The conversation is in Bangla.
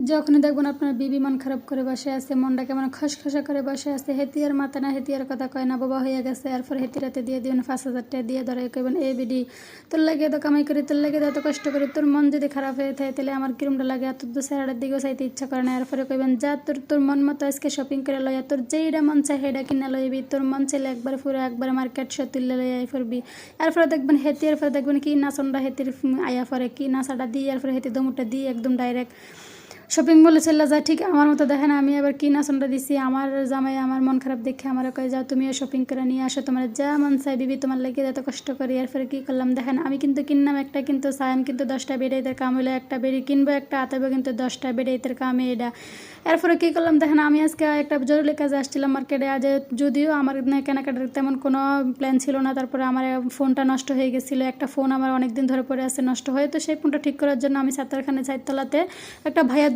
যখনই দেখবেন আপনার বিবি মন খারাপ করে বসে আছে, মনটা কেমন খসখসা করে বসে আছে, হেতিয়ার মাথা না হেতিয়ার কথা কয় না, বাবা হয়ে গেছে, এরপর হেতিরাতে দিয়ে দিবেন 5,000 টাকা দিয়ে ধরে কইবেন এ বিডি তোর লাগে এত কামাই করি, তোর লাগে এত কষ্ট করি, তোর মন যদি খারাপ হয়ে থাকে তাহলে আমার কিরমটা লাগে, আর তোর তো স্যারের দিকেও চাইতে ইচ্ছা করে না। এরপরে কইবেন যা তোর তোর মন মতো আজকে শপিং করে লইয়া তোর যেইটা মন চাই সেটা কিনা লইবি, তোর মন চাইলে একবার পুরো একবার মার্কেট সে তুললে লইয়া আই ফরবি। এরপরে দেখবেন হেতি, এরপরে দেখবেন কি নাচনটা হেতির আয়া পরে কি নাচাটা দিয়ে এরপরে হেতি দমুটা দিয়ে একদম ডাইরেক্ট শপিং মলে চলে যায়। ঠিক আমার মতো দেখেন আমি আবার কি নাচনটা দিছি, আমার জামাই আমার মন খারাপ দেখে আমার কয়ে যাও তুমিও শপিং করে নিয়ে আসো, তোমার যা মন চাই বিবি তোমার লেগে এত কষ্ট করি। এরপরে কী করলাম দেখেন, আমি কিন্তু কিনলাম একটা, কিন্তু সায়াম কিন্তু 10টা বেড়াইতের কাম হইলে একটা বেড়ি কিনবো, একটা আতাবো কিন্তু 10টা বেড়াইতের কামে এটা। এরপরে কী করলাম দেখেন, আমি আজকে একটা জরুরি কাজে আসছিলাম মার্কেটে, আজ যদিও আমার কেনাকাটার তেমন কোনো প্ল্যান ছিল না, তারপরে আমার ফোনটা নষ্ট হয়ে গেছিলো, একটা ফোন আমার অনেক দিন ধরে পড়ে আছে নষ্ট হয়ে, তো সেই ফোনটা ঠিক করার জন্য আমি সাত্তারখানে 4 তলাতে একটা ভাইয়ার